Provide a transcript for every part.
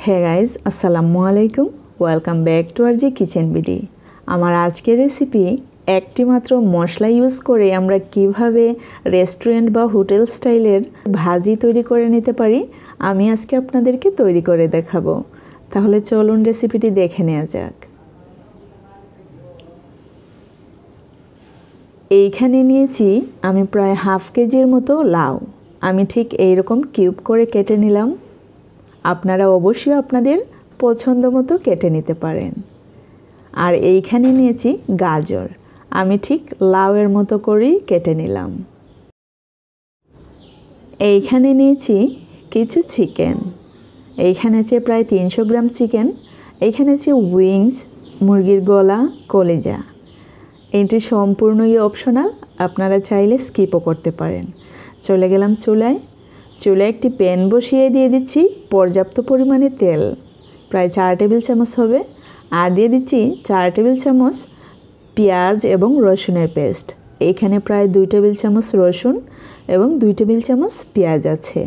হে guys আসসালামু আলাইকুম, welcome back to R G kitchen BD. আমার আজকের রেসিপি একটি মাত্র মশলা ইউজ করে আমরা কিভাবে রেস্টুরেন্ট বা হোটেল স্টাইলের ভাজি তৈরি করে নিতে পারি আমি আজকে আপনাদেরকে তৈরি করে দেখাবো। তাহলে চলুন রেসিপিটি দেখে নেওয়া যাক। এইখানে নিয়েছি আমি প্রায় হাফ কেজির মতো লাউ। আমি ঠিক এইরকম কিউব করে কেটে নিলাম। আপনারা অবশ্যই আপনাদের পছন্দ মতো কেটে নিতে পারেন। আর এইখানে নিয়েছি গাজর, আমি ঠিক লাউয়ের মতো করেই কেটে নিলাম। এইখানে নিয়েছি কিছু চিকেন, এইখানে আছে প্রায় 300 গ্রাম চিকেন। এইখানে আছে উইংস, মুরগির গলা, কলিজা। এটি সম্পূর্ণই অপশনাল, আপনারা চাইলে স্কিপও করতে পারেন। চলে গেলাম চুলায় একটি প্যান বসিয়ে দিয়ে দিচ্ছি পর্যাপ্ত পরিমাণে তেল, প্রায় 4 টেবিল চামচ হবে। আর দিয়ে দিচ্ছি 4 টেবিল চামচ পেঁয়াজ এবং রসুনের পেস্ট। এইখানে প্রায় 2 টেবিল চামচ রসুন এবং 2 টেবিল চামচ পেঁয়াজ আছে।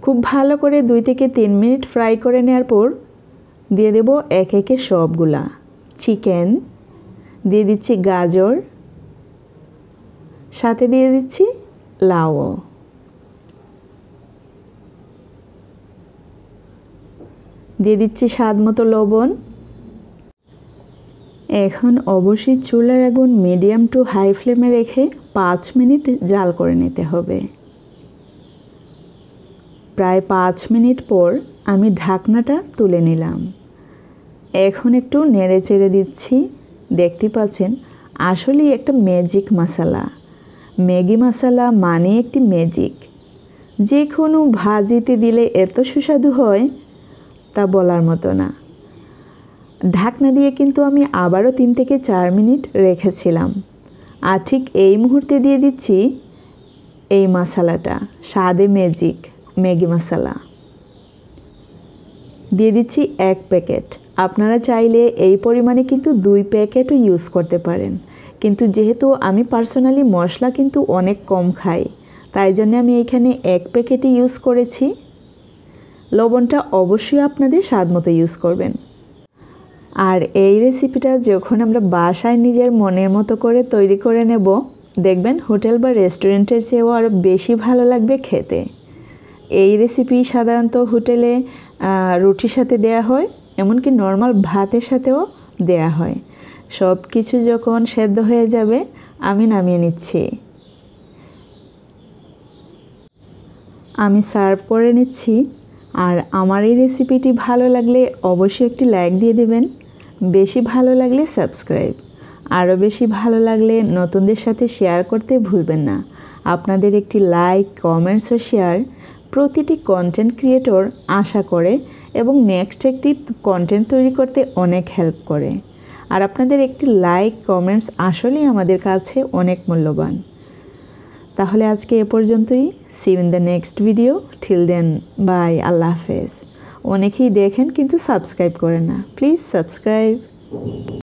খুব ভালো করে 2 থেকে 3 মিনিট ফ্রাই করে নেওয়ার পর দিয়ে দেব এক একে সবগুলা চিকেন, দিয়ে দিচ্ছি গাজর, সাথে দিয়ে দিচ্ছি লাউ, দিয়ে দিচ্ছি স্বাদ মতো লবণ। এখন অবশ্যই চুলার আগুন মিডিয়াম টু হাই ফ্লেমে রেখে 5 মিনিট জাল করে নিতে হবে। প্রায় 5 মিনিট পর আমি ঢাকনাটা তুলে নিলাম। এখন একটু নেড়ে চেড়ে দিচ্ছি। দেখতে পাচ্ছেন আসলেই একটা ম্যাজিক মশলা। ম্যাগি মশলা মানে একটি ম্যাজিক, যে কোনো ভাজিতে দিলে এত সুস্বাদু হয় তা বলার মতো না। ঢাকনা দিয়ে কিন্তু আমি আবারও 3 থেকে 4 মিনিট রেখেছিলাম। আর ঠিক এই মুহূর্তে দিয়ে দিচ্ছি এই মশলাটা, স্বাদে ম্যাজিক ম্যাগি মশলা দিয়ে দিচ্ছি 1 প্যাকেট। আপনারা চাইলে এই পরিমাণে কিন্তু 2 প্যাকেটও ইউজ করতে পারেন, কিন্তু যেহেতু আমি পার্সোনালি মশলা কিন্তু অনেক কম খাই, তাই জন্য আমি এখানে 1 প্যাকেটই ইউজ করেছি। লবণটা অবশ্যই আপনাদের স্বাদ মতো ইউজ করবেন। আর এই রেসিপিটা যখন আমরা বাসায় নিজের মনের মতো করে তৈরি করে নেব, দেখবেন হোটেল বা রেস্টুরেন্টের চেয়েও আরও বেশি ভালো লাগবে খেতে। এই রেসিপি সাধারণত হোটেলে রুটির সাথে দেয়া হয়, এমনকি নর্মাল ভাতের সাথেও দেয়া হয়। সব কিছু যখন সেদ্ধ হয়ে যাবে আমি নামিয়ে নিচ্ছি। আমি সার্ভ করে নিচ্ছি। আর আমার এই রেসিপিটি ভালো লাগলে অবশ্যই একটি লাইক দিয়ে দেবেন, বেশি ভালো লাগলে সাবস্ক্রাইব, আরও বেশি ভালো লাগলে নতুনদের সাথে শেয়ার করতে ভুলবেন না। আপনাদের একটি লাইক, কমেন্টস ও শেয়ার প্রতিটি কন্টেন্ট ক্রিয়েটর আশা করে এবং নেক্সট একটি কন্টেন্ট তৈরি করতে অনেক হেল্প করে। আর আপনাদের একটি লাইক, কমেন্টস আসলেই আমাদের কাছে অনেক মূল্যবান। তাহলে আজকে এ পর্যন্তই। See you in the next video. Till then bye, আল্লাহ হাফেজ। অনেকেই দেখেন কিন্তু সাবস্ক্রাইব করেন না, প্লিজ সাবস্ক্রাইব।